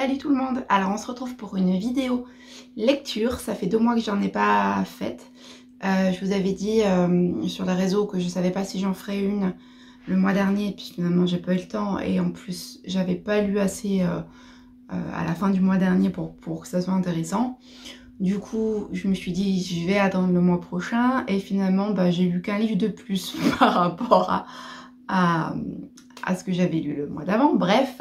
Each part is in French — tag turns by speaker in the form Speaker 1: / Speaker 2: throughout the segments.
Speaker 1: Salut tout le monde. Alors on se retrouve pour une vidéo lecture. Ça fait 2 mois que j'en ai pas faite. Je vous avais dit sur les réseaux que je savais pas si j'en ferais une le mois dernier, puis finalement j'ai pas eu le temps et en plus j'avais pas lu assez à la fin du mois dernier pour que ça soit intéressant. Du coup je me suis dit je vais attendre le mois prochain et finalement j'ai lu qu'un livre de plus par rapport à ce que j'avais lu le mois d'avant. Bref.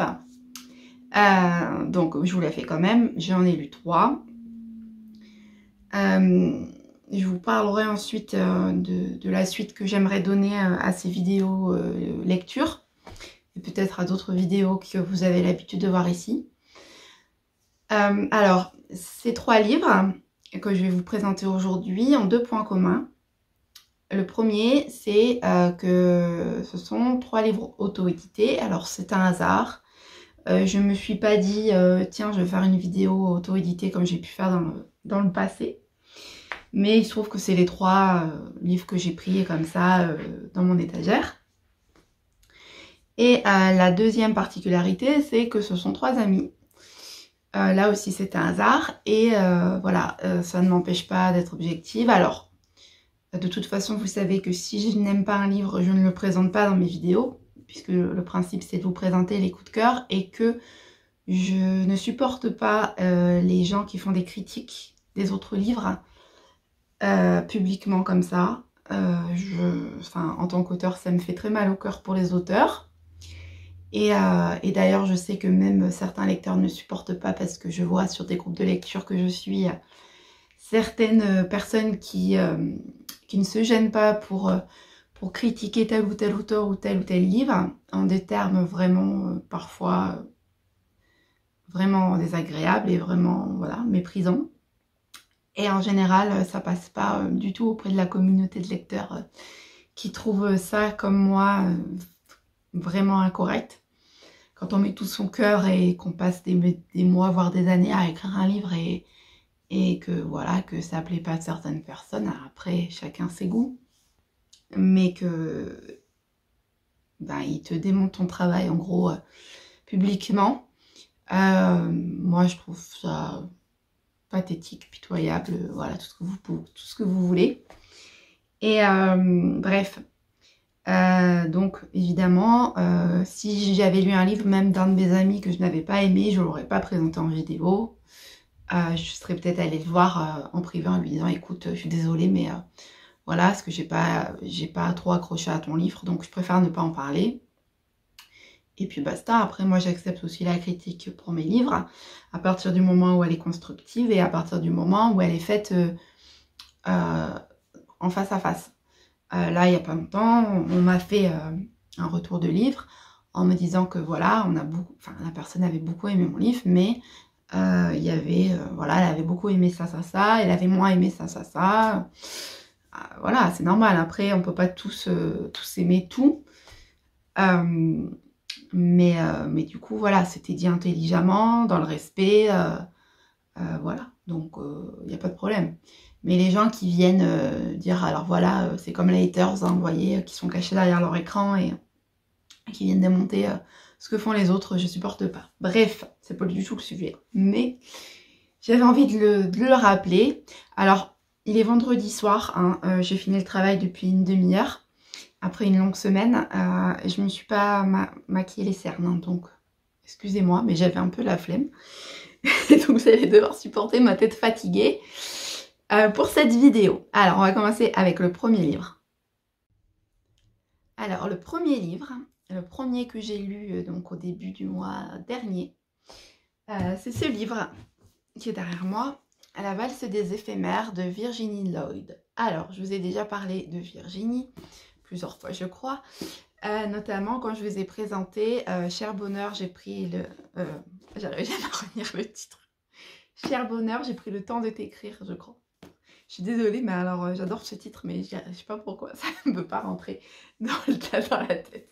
Speaker 1: Donc je vous la fais quand même, j'en ai lu 3. Je vous parlerai ensuite de la suite que j'aimerais donner à ces vidéos lecture et peut-être à d'autres vidéos que vous avez l'habitude de voir ici. Alors, ces 3 livres que je vais vous présenter aujourd'hui ont 2 points communs. Le premier, c'est que ce sont 3 livres auto-édités. Alors, c'est un hasard. Je me suis pas dit tiens je vais faire une vidéo auto-éditée comme j'ai pu faire dans le passé, mais il se trouve que c'est les 3 livres que j'ai pris comme ça dans mon étagère. Et la deuxième particularité, c'est que ce sont 3 amis. Là aussi c'est un hasard et voilà, ça ne m'empêche pas d'être objective. Alors de toute façon vous savez que si je n'aime pas un livre, je ne le présente pas dans mes vidéos, puisque le principe c'est de vous présenter les coups de cœur et que je ne supporte pas les gens qui font des critiques des autres livres publiquement comme ça. En tant qu'auteur, ça me fait très mal au cœur pour les auteurs. Et d'ailleurs, je sais que même certains lecteurs ne supportent pas parce que je vois sur des groupes de lecture que je suis certaines personnes qui ne se gênent pas pour critiquer tel ou tel auteur ou tel livre en des termes vraiment parfois vraiment désagréable et vraiment voilà, méprisant. Et en général, ça passe pas du tout auprès de la communauté de lecteurs qui trouvent ça, comme moi, vraiment incorrect. Quand on met tout son cœur et qu'on passe des mois, voire des années à écrire un livre et que voilà, que ça plaît pas à certaines personnes, après chacun ses goûts, mais que il te démonte ton travail en gros publiquement. Moi je trouve ça pathétique, pitoyable, voilà, tout ce que vous voulez. Et bref, donc évidemment, si j'avais lu un livre même d'un de mes amis que je n'avais pas aimé, je ne l'aurais pas présenté en vidéo. Je serais peut-être allée le voir en privé en lui disant écoute, je suis désolée mais voilà, parce que j'ai pas trop accroché à ton livre, donc je préfère ne pas en parler. Et puis basta. Après moi j'accepte aussi la critique pour mes livres à partir du moment où elle est constructive et à partir du moment où elle est faite en face à face. Là il n'y a pas longtemps on m'a fait un retour de livre en me disant que voilà, la personne avait beaucoup aimé mon livre, mais il y avait voilà, elle avait beaucoup aimé ça, elle avait moins aimé ça. Voilà, c'est normal, après on peut pas tous aimer tout. Mais du coup, voilà, c'était dit intelligemment, dans le respect, voilà, donc il n'y a pas de problème. Mais les gens qui viennent dire, alors voilà, c'est comme les haters, hein, vous voyez, qui sont cachés derrière leur écran et qui viennent démonter ce que font les autres, je supporte pas. Bref, c'est pas du tout le sujet. Mais j'avais envie de le rappeler. Alors, il est vendredi soir, hein, j'ai fini le travail depuis une demi-heure. Après une longue semaine, je me suis pas maquillé les cernes, hein, donc excusez-moi, mais j'avais un peu la flemme. Donc vous allez devoir supporter ma tête fatiguée pour cette vidéo. Alors on va commencer avec le premier livre. Alors le premier livre, le premier que j'ai lu donc au début du mois dernier, c'est ce livre qui est derrière moi, La valse des éphémères de Virginie Lloyd. Alors je vous ai déjà parlé de Virginie plusieurs fois je crois, notamment quand je vous ai présenté Cher Bonheur, j'ai pris le... j'arrive jamais à retenir le titre. Cher Bonheur, j'ai pris le temps de t'écrire, je crois. Je suis désolée, mais alors j'adore ce titre, mais je sais pas pourquoi, ça ne peut pas rentrer dans la tête.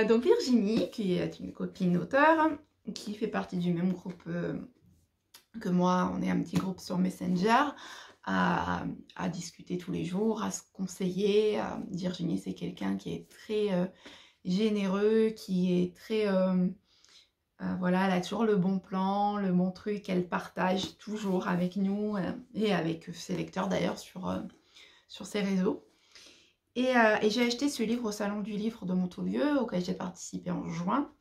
Speaker 1: Donc Virginie, qui est une copine auteure, qui fait partie du même groupe que moi, on est un petit groupe sur Messenger, à discuter tous les jours, à se conseiller. Virginie, c'est quelqu'un qui est très généreux, qui est très Voilà, elle a toujours le bon plan, le bon truc, elle partage toujours avec nous et avec ses lecteurs d'ailleurs sur ses réseaux. Et j'ai acheté ce livre au Salon du Livre de Montaulieu, auquel j'ai participé en juin,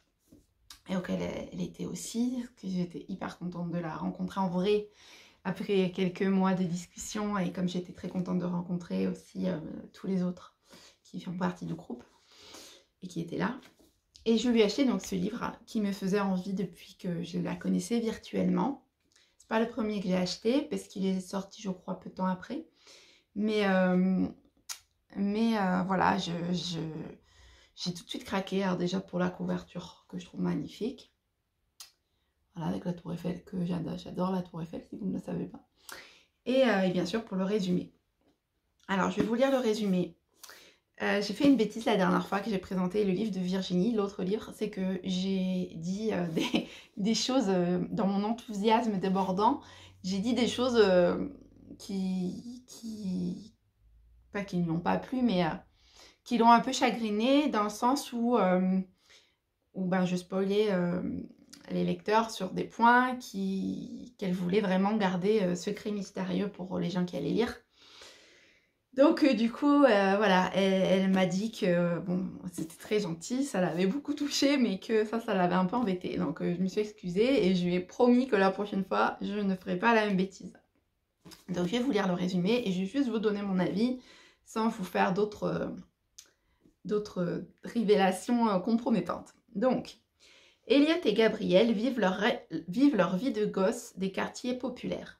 Speaker 1: et auquel elle était aussi, que j'étais hyper contente de la rencontrer en vrai, après quelques mois de discussion, et comme j'étais très contente de rencontrer aussi tous les autres qui font partie du groupe, et qui étaient là. Et je lui ai acheté donc ce livre qui me faisait envie depuis que je la connaissais virtuellement. C'est pas le premier que j'ai acheté, parce qu'il est sorti, je crois, peu de temps après. Mais voilà, j'ai tout de suite craqué. Alors déjà pour la couverture que je trouve magnifique. Voilà, avec la Tour Eiffel, que j'adore la Tour Eiffel, si vous ne le savez pas. Et bien sûr pour le résumé. Alors je vais vous lire le résumé. J'ai fait une bêtise la dernière fois que j'ai présenté le livre de Virginie. L'autre livre, c'est que j'ai dit des choses dans mon enthousiasme débordant. J'ai dit des choses pas qui ne lui ont pas plu, mais qui l'ont un peu chagrinée, dans le sens où ben, je spoilais les lecteurs sur des points qu'elle voulait vraiment garder secret mystérieux pour les gens qui allaient lire. Donc du coup, voilà, elle m'a dit que bon, c'était très gentil, ça l'avait beaucoup touchée, mais que ça l'avait un peu embêtée. Donc je me suis excusée et je lui ai promis que la prochaine fois, je ne ferai pas la même bêtise. Donc je vais vous lire le résumé et je vais juste vous donner mon avis sans vous faire d'autres révélations compromettantes. Donc, Elliot et Gabriel vivent leur vie de gosses des quartiers populaires.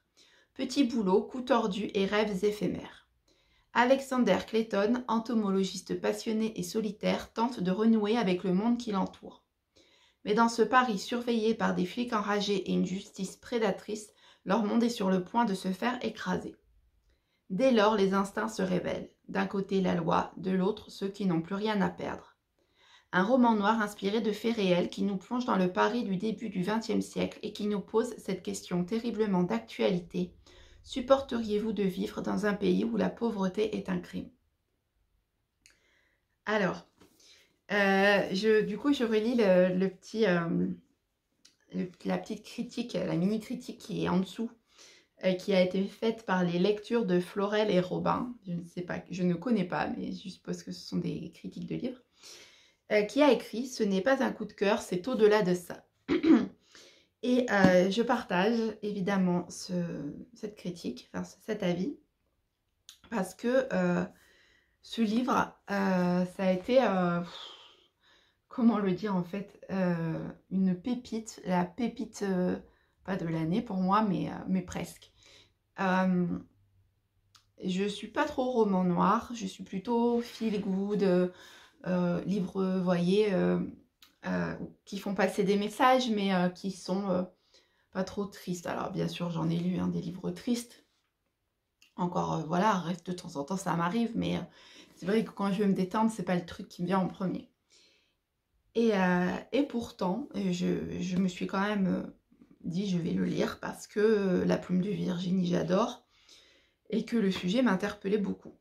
Speaker 1: Petits boulots, coups tordus et rêves éphémères. Alexander Clayton, entomologiste passionné et solitaire, tente de renouer avec le monde qui l'entoure. Mais dans ce Paris surveillé par des flics enragés et une justice prédatrice, leur monde est sur le point de se faire écraser. Dès lors, les instincts se révèlent. D'un côté la loi, de l'autre ceux qui n'ont plus rien à perdre. Un roman noir inspiré de faits réels qui nous plonge dans le Paris du début du XXe siècle et qui nous pose cette question terriblement d'actualité. Supporteriez-vous de vivre dans un pays où la pauvreté est un crime? Alors, du coup, je relis la petite critique, la mini-critique qui est en dessous, qui a été faite par les lectures de Florel et Robin. Je ne sais pas, je ne connais pas, mais je suppose que ce sont des critiques de livres. Qui a écrit « Ce n'est pas un coup de cœur, c'est au-delà de ça ». Et je partage évidemment cette critique, enfin cet avis, parce que ce livre, ça a été, comment le dire en fait, une pépite, la pépite, pas de l'année pour moi, mais presque. Je suis pas trop roman noir, je suis plutôt feel good, livre, vous voyez, qui font passer des messages, mais qui sont pas trop tristes. Alors bien sûr, j'en ai lu des livres tristes. Encore, voilà, reste de temps en temps, ça m'arrive, mais c'est vrai que quand je veux me détendre, c'est pas le truc qui me vient en premier. Et pourtant, je me suis quand même dit, je vais le lire, parce que La plume de Virginie, j'adore, et que le sujet m'interpellait beaucoup.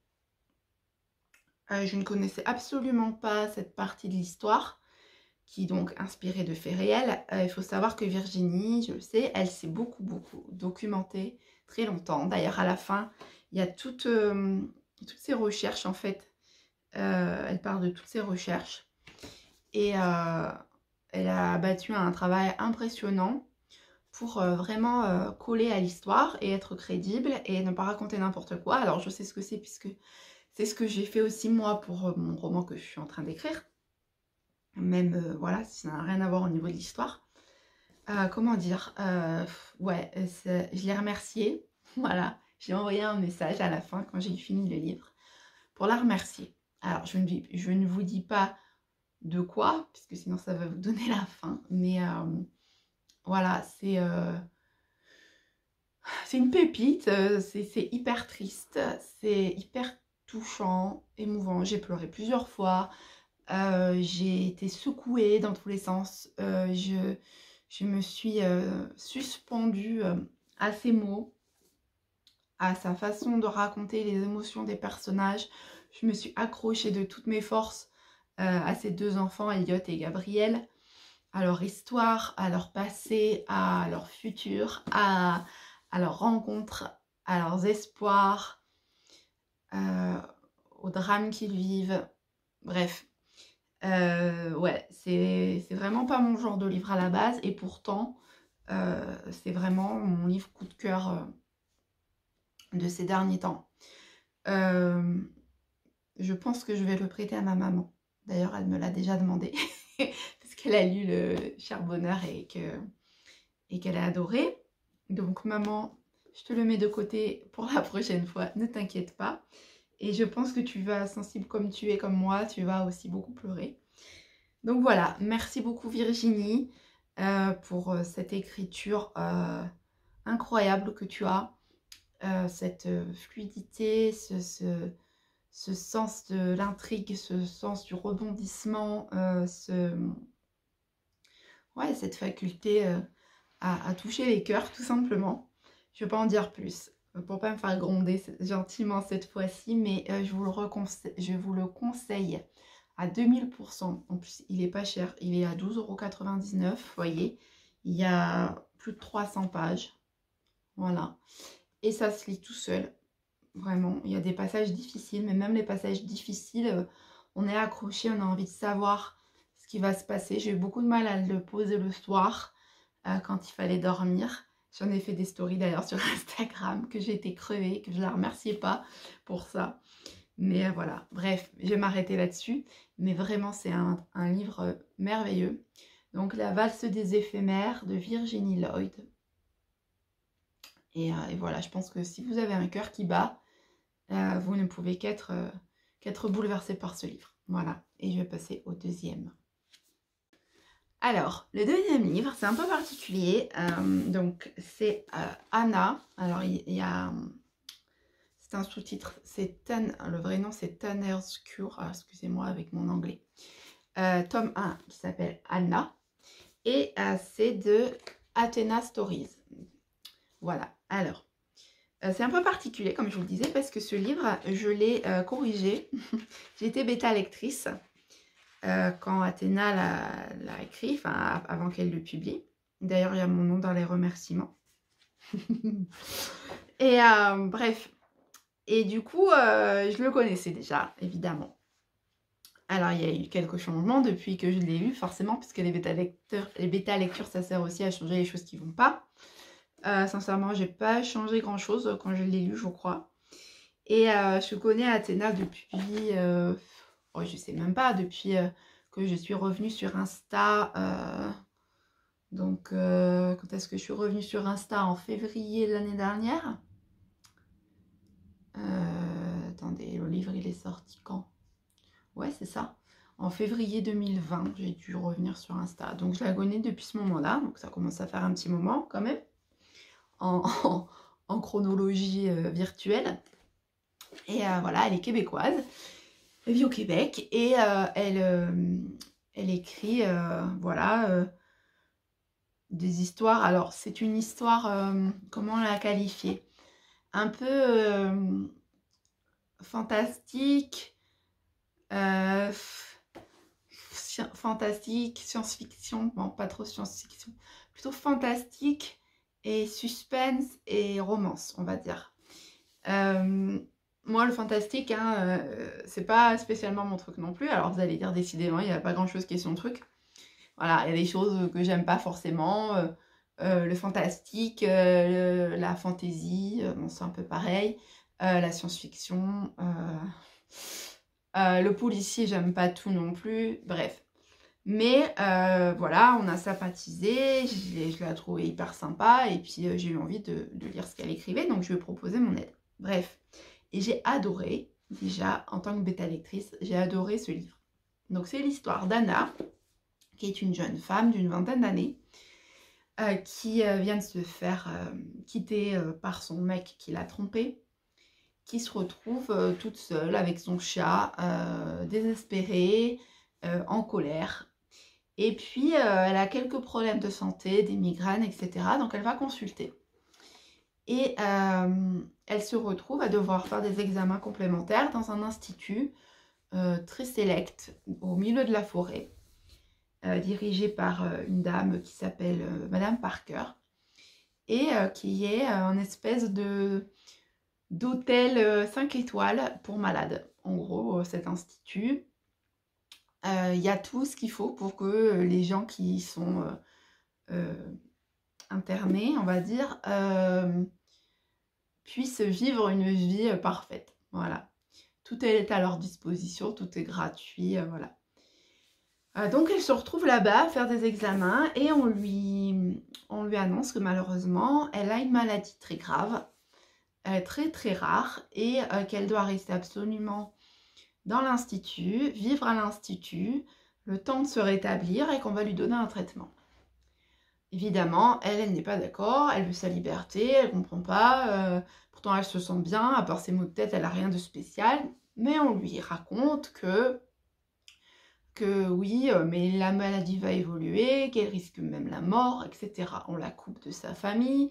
Speaker 1: Je ne connaissais absolument pas cette partie de l'histoire, qui est donc inspirée de faits réels. Il faut savoir que Virginie, je le sais, elle s'est beaucoup documentée très longtemps. D'ailleurs, à la fin, il y a toutes ses recherches, en fait. Elle parle de toutes ses recherches. Et elle a abattu un travail impressionnant pour vraiment coller à l'histoire et être crédible et ne pas raconter n'importe quoi. Alors, je sais ce que c'est, puisque c'est ce que j'ai fait aussi moi pour mon roman que je suis en train d'écrire. Même, voilà, ça n'a rien à voir au niveau de l'histoire. Comment dire, ouais, je l'ai remerciée. Voilà, j'ai envoyé un message à la fin quand j'ai fini le livre pour la remercier. Alors, je ne vous dis pas de quoi, puisque sinon ça va vous donner la fin. Mais voilà, c'est une pépite, c'est hyper triste, c'est hyper touchant, émouvant. J'ai pleuré plusieurs fois. J'ai été secouée dans tous les sens. Je me suis suspendue à ses mots, à sa façon de raconter les émotions des personnages. Je me suis accrochée de toutes mes forces à ces deux enfants, Elliot et Gabriel. à leur histoire, à leur passé, à leur futur, à leurs rencontres, à leurs espoirs, aux drames qu'ils vivent. Bref, ouais, c'est vraiment pas mon genre de livre à la base, et pourtant, c'est vraiment mon livre coup de cœur de ces derniers temps. Je pense que je vais le prêter à ma maman. D'ailleurs, elle me l'a déjà demandé, parce qu'elle a lu le Cher Bonheur et qu'elle a adoré. Donc maman, je te le mets de côté pour la prochaine fois, ne t'inquiète pas. Et je pense que tu vas, sensible comme tu es, comme moi, tu vas aussi beaucoup pleurer. Donc voilà, merci beaucoup Virginie pour cette écriture incroyable que tu as. Cette fluidité, ce sens de l'intrigue, ce sens du rebondissement, ouais, cette faculté à toucher les cœurs, tout simplement. Je ne vais pas en dire plus, pour pas me faire gronder gentiment cette fois-ci, mais je vous le conseille à 2000%. En plus, il est pas cher, il est à 12,99 €, vous voyez. Il y a plus de 300 pages, voilà. Et ça se lit tout seul, vraiment. Il y a des passages difficiles, mais même les passages difficiles, on est accroché, on a envie de savoir ce qui va se passer. J'ai eu beaucoup de mal à le poser le soir, quand il fallait dormir. J'en ai fait des stories d'ailleurs sur Instagram, que j'ai été crevée, que je ne la remerciais pas pour ça. Mais voilà, bref, je vais m'arrêter là-dessus. Mais vraiment, c'est un livre merveilleux. Donc, La valse des éphémères de Virginie Lloyd. Et voilà, je pense que si vous avez un cœur qui bat, vous ne pouvez qu'être bouleversé par ce livre. Voilà, et je vais passer au deuxième. Alors, le deuxième livre, c'est un peu particulier. Donc, c'est Anna. Alors, il y a... C'est un sous-titre. Le vrai nom, c'est Tanner's Cure. Ah, excusez-moi avec mon anglais. Tome 1, qui s'appelle Anna. Et c'est de Athena Stories. Voilà. Alors, c'est un peu particulier, comme je vous le disais, parce que ce livre, je l'ai corrigé. J'étais bêta lectrice quand Athéna l'a écrit, enfin avant qu'elle le publie. D'ailleurs, il y a mon nom dans les remerciements. Et bref. Et du coup, je le connaissais déjà, évidemment. Alors, il y a eu quelques changements depuis que je l'ai lu, forcément, puisque les bêta-lectures, ça sert aussi à changer les choses qui ne vont pas. Sincèrement, j'ai pas changé grand-chose quand je l'ai lu, je crois. Et je connais Athéna depuis... oh, je sais même pas, depuis que je suis revenue sur Insta. Donc, quand est-ce que je suis revenue sur Insta? En février de l'année dernière. Attendez, le livre, il est sorti quand? Ouais, c'est ça. En février 2020, j'ai dû revenir sur Insta. Donc, je la connais depuis ce moment-là. Donc, ça commence à faire un petit moment quand même. En chronologie virtuelle. Et voilà, elle est québécoise. Elle vit au Québec. Et elle écrit, voilà, des histoires. Alors, c'est une histoire, comment la qualifier? Un peu fantastique. Fantastique, science-fiction, bon pas trop science-fiction, plutôt fantastique et suspense et romance, on va dire. Moi le fantastique, hein, c'est pas spécialement mon truc non plus, alors vous allez dire décidément il n'y a pas grand chose qui est son truc. Voilà, il y a des choses que j'aime pas forcément, le fantastique, la fantasy, bon c'est un peu pareil, la science-fiction... le policier, j'aime pas tout non plus, bref. Mais voilà, on a sympathisé, je l'ai trouvé hyper sympa, et puis j'ai eu envie de lire ce qu'elle écrivait, donc je lui ai proposé mon aide. Bref, et j'ai adoré, déjà, en tant que bêta-lectrice, j'ai adoré ce livre. Donc c'est l'histoire d'Anna, qui est une jeune femme d'une vingtaine d'années, qui vient de se faire quitter par son mec qui l'a trompée, qui se retrouve toute seule avec son chat, désespérée, en colère. Et puis, elle a quelques problèmes de santé, des migraines, etc. Donc, elle va consulter. Et elle se retrouve à devoir faire des examens complémentaires dans un institut très sélect, au milieu de la forêt. dirigée par une dame qui s'appelle Madame Parker, et qui est un espèce d'hôtel 5 étoiles pour malades. En gros, cet institut, il y a tout ce qu'il faut pour que les gens qui sont internés, on va dire, puissent vivre une vie parfaite. Voilà. Tout est à leur disposition, tout est gratuit, voilà. Donc elle se retrouve là-bas à faire des examens et on lui annonce que malheureusement, elle a une maladie très grave, très très rare, et qu'elle doit rester absolument dans l'institut, vivre à l'institut, le temps de se rétablir et qu'on va lui donner un traitement. Évidemment, elle n'est pas d'accord, elle veut sa liberté, elle ne comprend pas, pourtant elle se sent bien, à part ses maux de tête, elle n'a rien de spécial, mais on lui raconte que oui, mais la maladie va évoluer, qu'elle risque même la mort, etc. On la coupe de sa famille,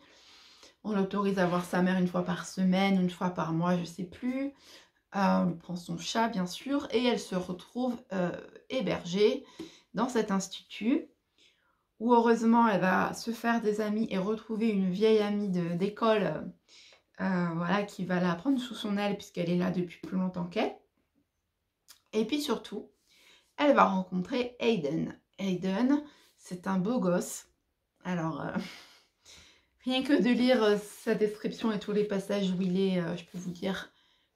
Speaker 1: on l'autorise à voir sa mère une fois par semaine, une fois par mois, je ne sais plus. On lui prend son chat, bien sûr, et elle se retrouve hébergée dans cet institut, où heureusement, elle va se faire des amis et retrouver une vieille amie d'école, voilà, qui va la prendre sous son aile, puisqu'elle est là depuis plus longtemps qu'elle. Et puis surtout, elle va rencontrer Hayden. Hayden, c'est un beau gosse. Alors, rien que de lire sa description et tous les passages où il est, je peux vous dire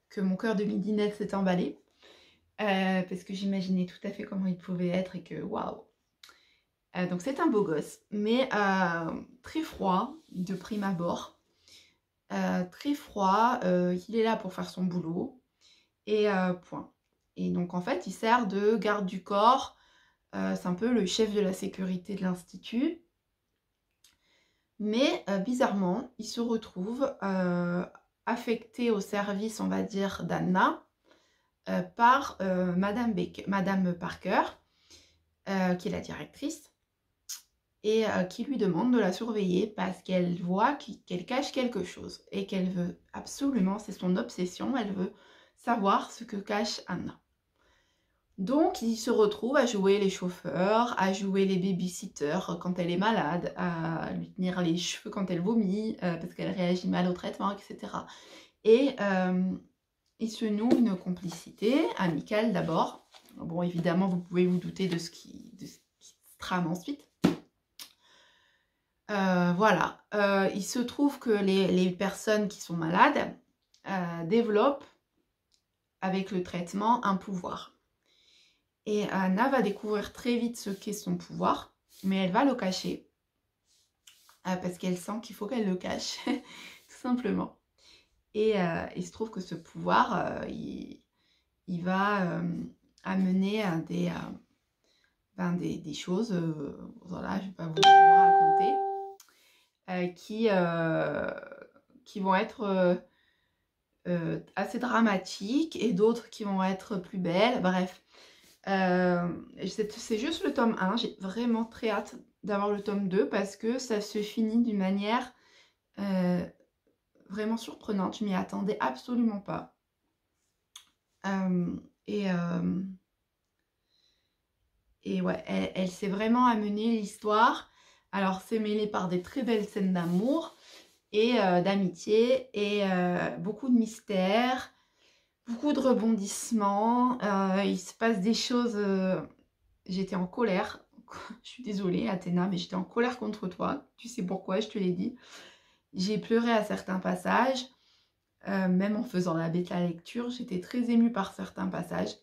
Speaker 1: que mon cœur de midinette s'est emballé. Parce que j'imaginais tout à fait comment il pouvait être et que waouh. Donc c'est un beau gosse, mais très froid de prime abord. Très froid, il est là pour faire son boulot. Et point. Et donc en fait, il sert de garde du corps. C'est un peu le chef de la sécurité de l'institut. Mais bizarrement, il se retrouve affecté au service, on va dire, d'Anna par Madame Parker, qui est la directrice, et qui lui demande de la surveiller parce qu'elle voit qu'elle cache quelque chose et qu'elle veut absolument, c'est son obsession, elle veut savoir ce que cache Anna. Donc, il se retrouve à jouer les chauffeurs, à jouer les babysitters quand elle est malade, à lui tenir les cheveux quand elle vomit, parce qu'elle réagit mal au traitement, etc. Et il se noue une complicité amicale d'abord. Bon, évidemment, vous pouvez vous douter de ce qui se trame ensuite. Voilà. Il se trouve que les personnes qui sont malades développent, avec le traitement, un pouvoir. Et Anna va découvrir très vite ce qu'est son pouvoir, mais elle va le cacher. Parce qu'elle sent qu'il faut qu'elle le cache, tout simplement. Et il se trouve que ce pouvoir, il va amener à des choses, voilà, je ne vais pas vous raconter, qui vont être assez dramatiques et d'autres qui vont être plus belles, bref. C'est juste le tome 1, j'ai vraiment très hâte d'avoir le tome 2 parce que ça se finit d'une manière vraiment surprenante, je m'y attendais absolument pas. Et ouais, elle sait vraiment amener l'histoire. Alors c'est mêlé par des très belles scènes d'amour et d'amitié et beaucoup de mystères. Beaucoup de rebondissements, il se passe des choses, j'étais en colère, je suis désolée Athéna, mais j'étais en colère contre toi, tu sais pourquoi, je te l'ai dit. J'ai pleuré à certains passages, même en faisant la bêta lecture, j'étais très émue par certains passages.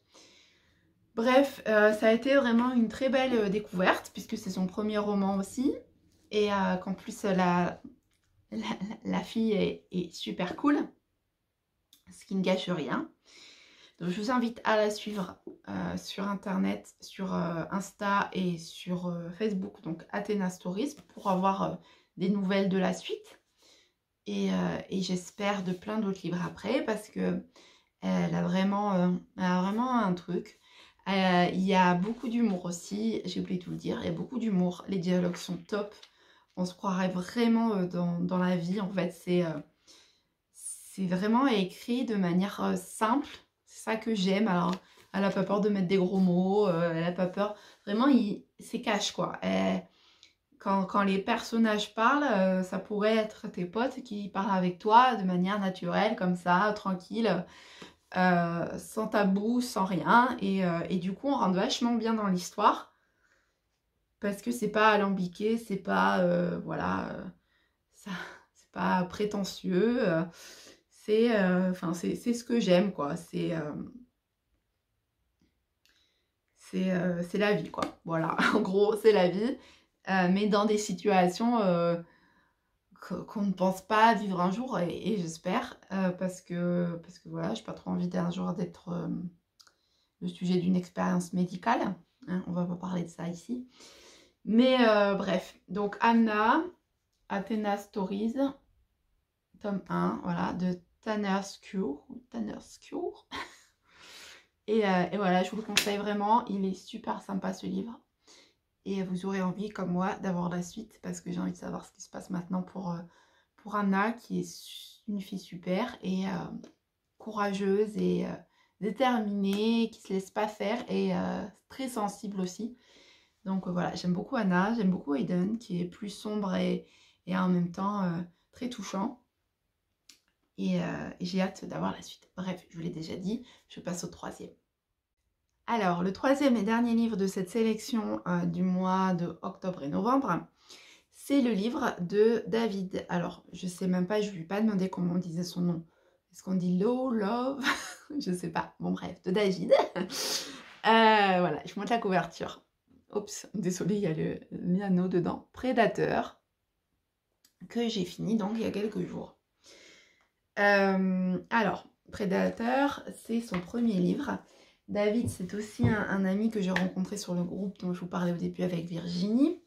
Speaker 1: Bref, ça a été vraiment une très belle découverte, puisque c'est son premier roman aussi, et qu'en plus la fille est super cool. Ce qui ne gâche rien. Donc je vous invite à la suivre sur internet, sur Insta et sur Facebook, donc Athéna Stories, pour avoir des nouvelles de la suite. Et j'espère de plein d'autres livres après, parce que elle a vraiment un truc. Il y a beaucoup d'humour aussi, j'ai oublié de vous le dire, il y a beaucoup d'humour, les dialogues sont top. On se croirait vraiment dans la vie, en fait, c'est vraiment écrit de manière simple. C'est ça que j'aime. Alors, Elle a pas peur de mettre des gros mots, elle a pas peur. Vraiment, c'est cash, quoi. Quand les personnages parlent, ça pourrait être tes potes qui parlent avec toi de manière naturelle, comme ça, tranquille, sans tabou, sans rien. Et du coup, on rentre vachement bien dans l'histoire. Parce que c'est pas alambiqué, c'est pas, voilà, ça, c'est pas prétentieux. C'est ce que j'aime, quoi. C'est la vie, quoi. Voilà, en gros, c'est la vie. Mais dans des situations qu'on ne pense pas vivre un jour, et j'espère, parce que voilà, j'ai pas trop envie d'un jour d'être le sujet d'une expérience médicale. Hein, on va pas parler de ça ici. Mais bref, donc Anna, Athena Stories, tome 1, voilà, de Tanner's Cure. Et voilà, je vous le conseille vraiment, il est super sympa ce livre. Et vous aurez envie, comme moi, d'avoir la suite, parce que j'ai envie de savoir ce qui se passe maintenant pour Anna, qui est une fille super et courageuse et déterminée, qui se laisse pas faire et très sensible aussi. Donc voilà, j'aime beaucoup Anna, j'aime beaucoup Aiden, qui est plus sombre et en même temps très touchant. Et j'ai hâte d'avoir la suite. Bref, je vous l'ai déjà dit, je passe au troisième. Alors, le troisième et dernier livre de cette sélection du mois de octobre et novembre, c'est le livre de David. Alors, je sais même pas, je ne lui ai pas demandé comment on disait son nom. Est-ce qu'on dit Love? Je sais pas. Bon, bref, de David. Voilà, je monte la couverture. Oups, désolée, il y a le piano dedans. Prédateur, que j'ai fini donc il y a quelques jours. Alors, Prédateur, c'est son premier livre. David, c'est aussi un ami que j'ai rencontré sur le groupe dont je vous parlais au début avec Virginie.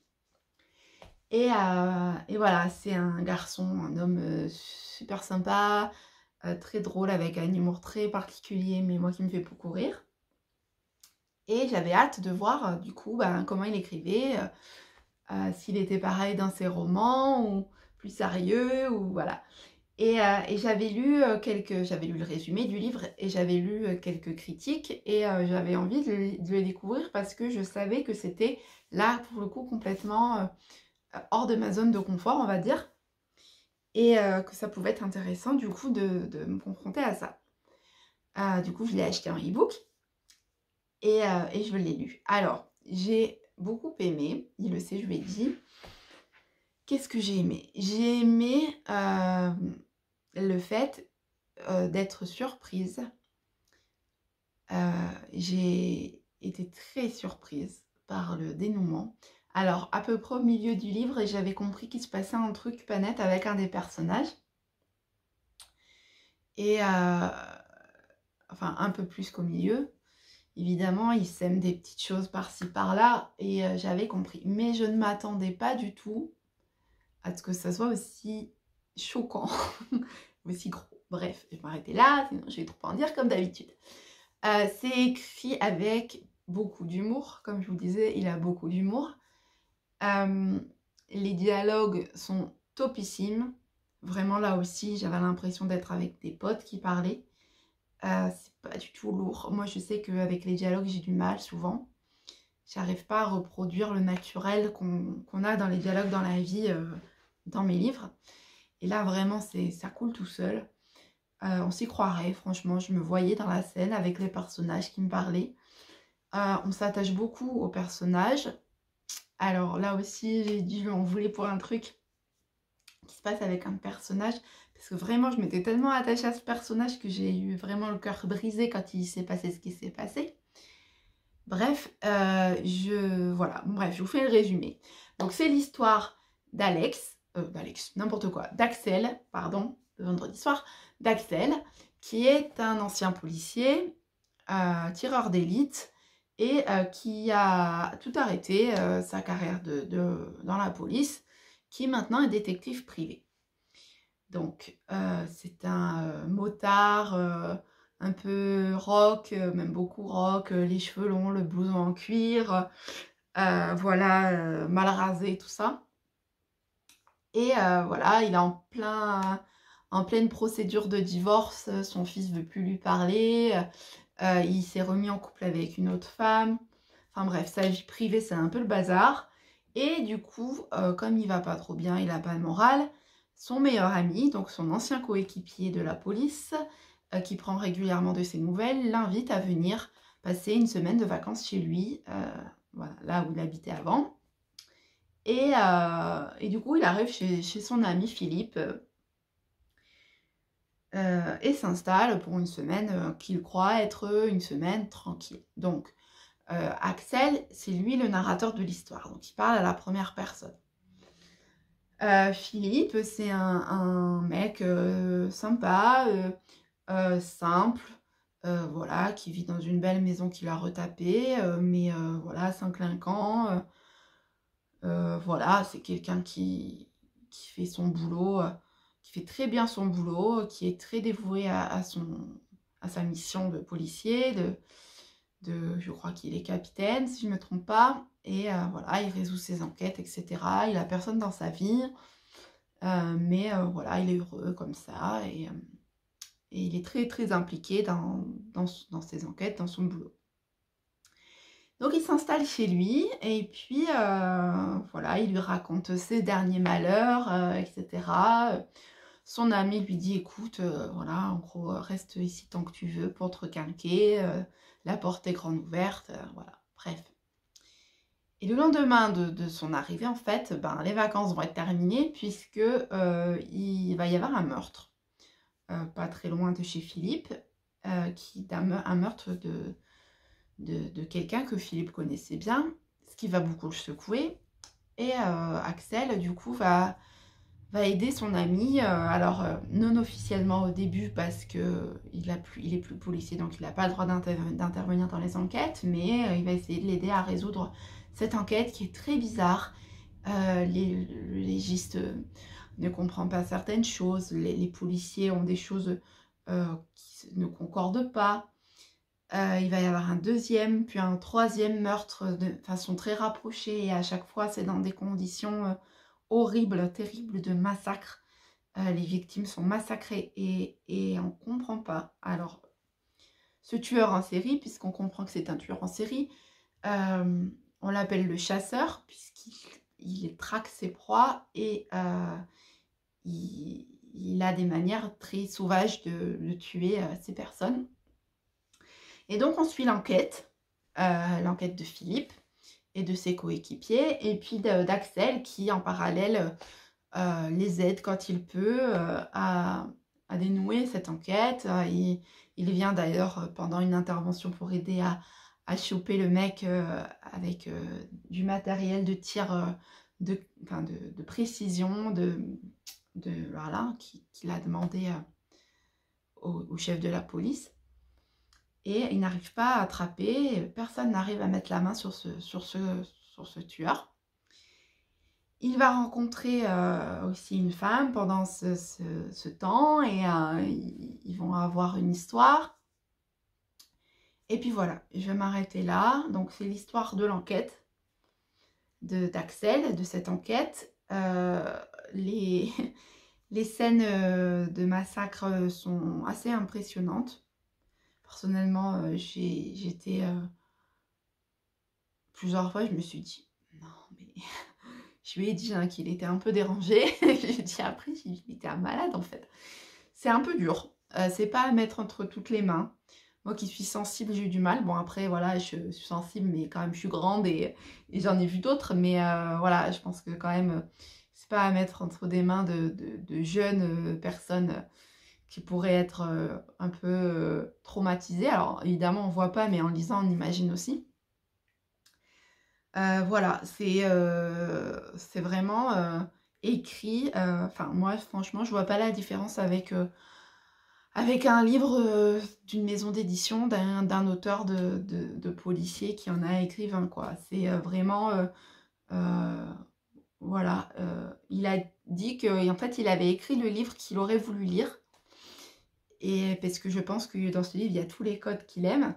Speaker 1: Et voilà, c'est un garçon, un homme super sympa, très drôle, avec un humour très particulier, mais moi qui me fait beaucoup rire. Et j'avais hâte de voir, du coup, comment il écrivait, s'il était pareil dans ses romans, ou plus sérieux, ou voilà. Et j'avais lu j'avais lu le résumé du livre et j'avais lu quelques critiques et j'avais envie de le découvrir parce que je savais que c'était là, pour le coup, complètement hors de ma zone de confort, on va dire, et que ça pouvait être intéressant, du coup, de me confronter à ça. Du coup, je l'ai acheté en e-book et je l'ai lu. Alors, j'ai beaucoup aimé, il le sait, je lui ai dit. Qu'est-ce que j'ai aimé? J'ai aimé le fait d'être surprise. J'ai été très surprise par le dénouement. Alors, à peu près au milieu du livre, j'avais compris qu'il se passait un truc pas net avec un des personnages. Et, enfin, un peu plus qu'au milieu. Évidemment, il sème des petites choses par-ci, par-là, et j'avais compris. Mais je ne m'attendais pas du tout à ce que ça soit aussi choquant, aussi gros. Bref, je vais m'arrêter là, sinon je vais trop en dire comme d'habitude. C'est écrit avec beaucoup d'humour, comme je vous disais, il a beaucoup d'humour. Les dialogues sont topissimes. Vraiment, là aussi, j'avais l'impression d'être avec des potes qui parlaient. C'est pas du tout lourd. Moi, je sais qu'avec les dialogues, j'ai du mal souvent. J'arrive pas à reproduire le naturel qu'on a dans les dialogues dans la vie, dans mes livres. Et là, vraiment, ça coule tout seul. On s'y croirait, franchement. Je me voyais dans la scène avec les personnages qui me parlaient. On s'attache beaucoup aux personnages. Alors là aussi, j'ai dit, je m'en voulais pour un truc qui se passe avec un personnage. Parce que vraiment, je m'étais tellement attachée à ce personnage que j'ai eu vraiment le cœur brisé quand il s'est passé ce qui s'est passé. Bref, voilà. Bref, je vous fais le résumé. Donc, c'est l'histoire d'Axel, pardon, de vendredi soir, d'Axel, qui est un ancien policier, tireur d'élite, et qui a tout arrêté, sa carrière dans la police, qui maintenant est détective privé. Donc, c'est un motard, un peu rock, même beaucoup rock, les cheveux longs, le blouson en cuir, voilà, mal rasé, tout ça. Et voilà, il est en pleine procédure de divorce, son fils veut plus lui parler, Il s'est remis en couple avec une autre femme. Enfin bref, sa vie privée, c'est un peu le bazar. Et du coup, comme il va pas trop bien, il a pas de morale, son meilleur ami, donc son ancien coéquipier de la police, qui prend régulièrement de ses nouvelles, l'invite à venir passer une semaine de vacances chez lui, voilà, là où il habitait avant. Et du coup, il arrive chez son ami Philippe et s'installe pour une semaine qu'il croit être une semaine tranquille. Donc, Axel, c'est lui le narrateur de l'histoire, donc il parle à la première personne. Philippe, c'est un mec sympa, simple, voilà, qui vit dans une belle maison qu'il a retapée, mais voilà, 5 ans, voilà, c'est quelqu'un qui fait son boulot, qui fait très bien son boulot, qui est très dévoué à sa mission de policier, je crois qu'il est capitaine, si je ne me trompe pas, et voilà, il résout ses enquêtes, etc. Il a personne dans sa vie, mais voilà, il est heureux comme ça, et il est très très impliqué dans ses enquêtes, dans son boulot. Donc il s'installe chez lui, et puis voilà, il lui raconte ses derniers malheurs, etc. Son ami lui dit, écoute, voilà, en gros, reste ici tant que tu veux pour te requinquer, la porte est grande ouverte, voilà, bref. Et le lendemain de son arrivée, en fait, ben, les vacances vont être terminées, puisque il va y avoir un meurtre, pas très loin de chez Philippe, un meurtre de quelqu'un que Philippe connaissait bien, ce qui va beaucoup le secouer. Et Axel, du coup, va aider son ami, alors non officiellement au début parce que il est plus policier, donc il n'a pas le droit d'intervenir dans les enquêtes, mais il va essayer de l'aider à résoudre cette enquête qui est très bizarre. Le légiste ne comprend pas certaines choses, les policiers ont des choses qui ne concordent pas. Il va y avoir un deuxième, puis un troisième meurtre de façon très rapprochée, et à chaque fois c'est dans des conditions horribles, terribles de massacre. Les victimes sont massacrées et on ne comprend pas. Alors, ce tueur en série, puisqu'on comprend que c'est un tueur en série, on l'appelle le chasseur, puisqu'il traque ses proies et il a des manières très sauvages de tuer ces personnes. Et donc, on suit l'enquête de Philippe et de ses coéquipiers, et puis d'Axel qui, en parallèle, les aide quand il peut à dénouer cette enquête. Il vient d'ailleurs pendant une intervention pour aider à choper le mec avec du matériel de tir de précision voilà, qu'il a demandé au chef de la police. Et il n'arrive pas à attraper, personne n'arrive à mettre la main sur ce tueur. Il va rencontrer aussi une femme pendant ce temps, et ils vont avoir une histoire. Et puis voilà, je vais m'arrêter là. Donc c'est l'histoire de l'enquête d'Axel, de cette enquête. Les scènes de massacre sont assez impressionnantes. Personnellement, j'étais plusieurs fois, je me suis dit, non mais... Je lui ai dit hein, qu'il était un peu dérangé. J'ai dit après, il était un malade en fait. C'est un peu dur. C'est pas à mettre entre toutes les mains. Moi qui suis sensible, j'ai eu du mal. Bon après, voilà, je suis sensible, mais quand même, je suis grande et j'en ai vu d'autres. Mais voilà, je pense que quand même, c'est pas à mettre entre des mains de jeunes personnes qui pourraient être un peu traumatisées. Alors évidemment, on voit pas, mais en lisant, on imagine aussi. Voilà, c'est vraiment écrit. Enfin, moi, franchement, je vois pas la différence avec un livre d'une maison d'édition, d'un auteur de policier qui en a écrit 20, quoi. C'est vraiment... voilà. Il a dit qu'en fait, il avait écrit le livre qu'il aurait voulu lire. Et parce que je pense que dans ce livre, il y a tous les codes qu'il aime.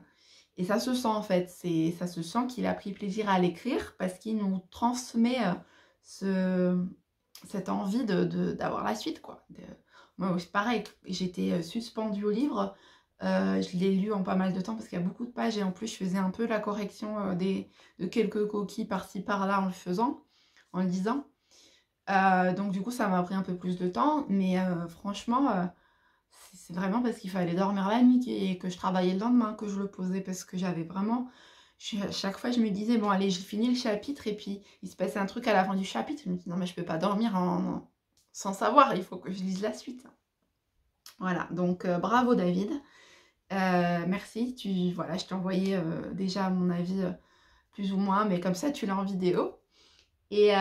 Speaker 1: Et ça se sent en fait, ça se sent qu'il a pris plaisir à l'écrire parce qu'il nous transmet cette envie d'avoir la suite, quoi. Moi, c'est pareil, j'étais suspendue au livre Je l'ai lu en pas mal de temps parce qu'il y a beaucoup de pages et en plus je faisais un peu la correction de quelques coquilles par-ci par-là en le faisant, en le lisant. Donc du coup ça m'a pris un peu plus de temps, mais franchement c'est vraiment parce qu'il fallait dormir la nuit et que je travaillais le lendemain que je le posais parce que j'avais vraiment... chaque fois je me disais bon allez j'ai fini le chapitre et puis il se passait un truc à la fin du chapitre, je me dis non mais je peux pas dormir sans savoir, il faut que je lise la suite. Voilà, donc bravo David. Merci, voilà, je t'ai envoyé déjà mon avis plus ou moins, mais comme ça tu l'as en vidéo. Et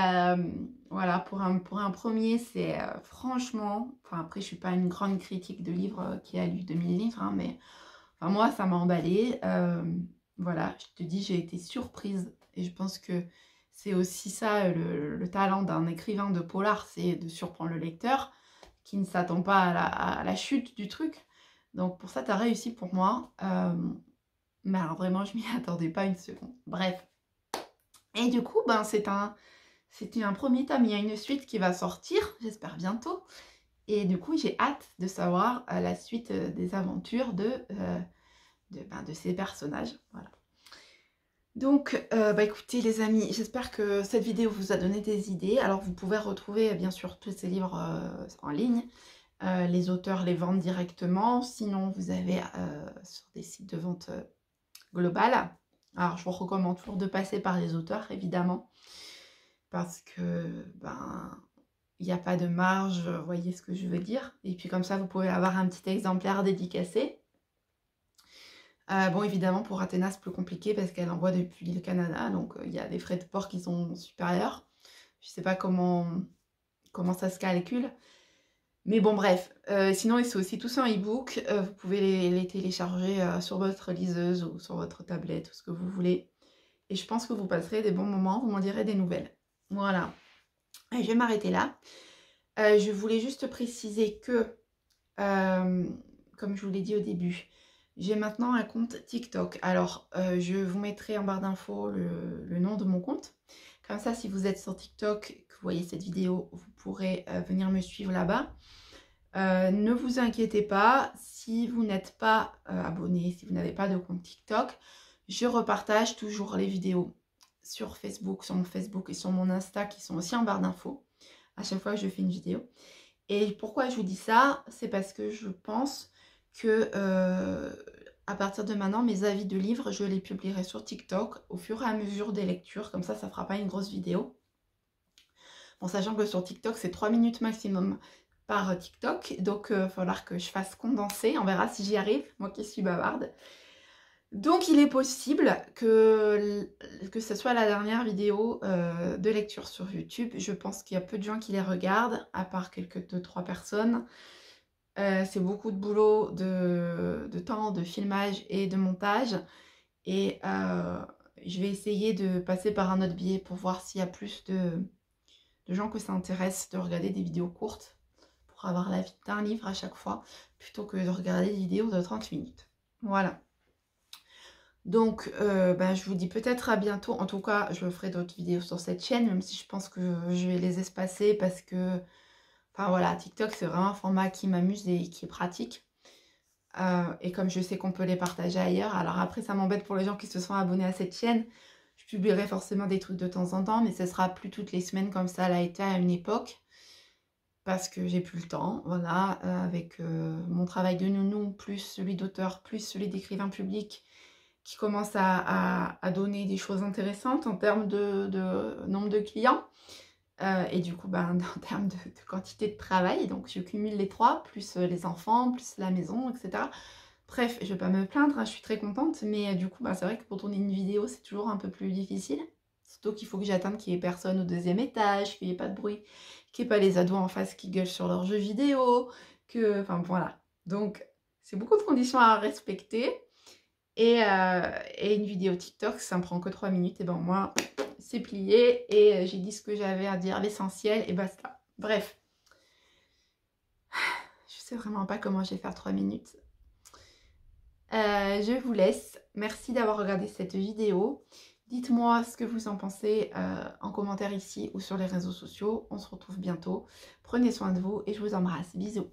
Speaker 1: voilà, pour un premier, c'est franchement, enfin après je suis pas une grande critique de livres qui a lu 2000 livres, hein, mais enfin, moi ça m'a emballée. Voilà, je te dis, j'ai été surprise et je pense que c'est aussi ça le talent d'un écrivain de polar, c'est de surprendre le lecteur qui ne s'attend pas à la chute du truc. Donc pour ça, tu as réussi pour moi. Mais alors vraiment, je m'y attendais pas une seconde. Bref. Et du coup, ben, c'était un premier tome. Il y a une suite qui va sortir, j'espère bientôt. Et du coup, j'ai hâte de savoir la suite des aventures de ces personnages. Voilà. Donc, bah écoutez les amis, j'espère que cette vidéo vous a donné des idées. Alors, vous pouvez retrouver bien sûr tous ces livres en ligne. Les auteurs les vendent directement. Sinon, vous avez sur des sites de vente globale. Alors, je vous recommande toujours de passer par les auteurs, évidemment. Parce que, ben, il n'y a pas de marge, vous voyez ce que je veux dire. Et puis comme ça, vous pouvez avoir un petit exemplaire dédicacé. Bon, évidemment, pour Athéna, c'est plus compliqué parce qu'elle envoie depuis le Canada. Donc, il y a des frais de port qui sont supérieurs. Je ne sais pas comment ça se calcule. Mais bon, bref. Sinon, c'est aussi tout ça en e-book. Vous pouvez les télécharger sur votre liseuse ou sur votre tablette, ou ce que vous voulez. Et je pense que vous passerez des bons moments. Vous m'en direz des nouvelles. Voilà. Et je vais m'arrêter là. Je voulais juste préciser que, comme je vous l'ai dit au début, j'ai maintenant un compte TikTok. Alors, je vous mettrai en barre d'infos le nom de mon compte. Comme ça, si vous êtes sur TikTok, que vous voyez cette vidéo, vous pourrez venir me suivre là-bas. Ne vous inquiétez pas, si vous n'êtes pas abonné, si vous n'avez pas de compte TikTok, je repartage toujours les vidéos sur Facebook, sur mon Facebook et sur mon Insta qui sont aussi en barre d'infos à chaque fois que je fais une vidéo. Et pourquoi je vous dis ça? C'est parce que je pense que à partir de maintenant, mes avis de livres, je les publierai sur TikTok au fur et à mesure des lectures. Comme ça ne fera pas une grosse vidéo. Bon, sachant que sur TikTok, c'est 3 minutes maximum par TikTok. Donc, il va falloir que je fasse condenser. On verra si j'y arrive, moi qui suis bavarde. Donc, il est possible que ce soit la dernière vidéo de lecture sur YouTube. Je pense qu'il y a peu de gens qui les regardent, à part quelques 2-3 personnes. C'est beaucoup de boulot, de temps, de filmage et de montage. Et je vais essayer de passer par un autre biais pour voir s'il y a plus de gens que ça intéresse de regarder des vidéos courtes pour avoir la vie d'un livre à chaque fois, plutôt que de regarder des vidéos de 30 minutes. Voilà. Donc, je vous dis peut-être à bientôt. En tout cas, je ferai d'autres vidéos sur cette chaîne, même si je pense que je vais les espacer parce que... Enfin voilà, TikTok, c'est vraiment un format qui m'amuse et qui est pratique. Et comme je sais qu'on peut les partager ailleurs, alors après, ça m'embête pour les gens qui se sont abonnés à cette chaîne. Je publierai forcément des trucs de temps en temps, mais ce sera plus toutes les semaines comme ça l'a été à une époque. Parce que j'ai plus le temps, voilà, avec mon travail de nounou, plus celui d'auteur, plus celui d'écrivain public, qui commence à donner des choses intéressantes en termes de nombre de clients. Et du coup, en termes de quantité de travail, donc je cumule les trois, plus les enfants, plus la maison, etc. Bref, je ne vais pas me plaindre, hein, je suis très contente, mais du coup, c'est vrai que pour tourner une vidéo, c'est toujours un peu plus difficile. Surtout qu'il faut que j'attende qu'il n'y ait personne au deuxième étage, qu'il n'y ait pas de bruit, qu'il n'y ait pas les ados en face qui gueulent sur leurs jeux vidéo, que... Enfin, voilà. Donc, c'est beaucoup de conditions à respecter. Et une vidéo TikTok, ça me prend que 3 minutes, et ben moi, c'est plié, et j'ai dit ce que j'avais à dire, l'essentiel, et basta. Bref. Je sais vraiment pas comment je vais faire 3 minutes. Je vous laisse. Merci d'avoir regardé cette vidéo. Dites-moi ce que vous en pensez en commentaire ici ou sur les réseaux sociaux. On se retrouve bientôt. Prenez soin de vous et je vous embrasse. Bisous.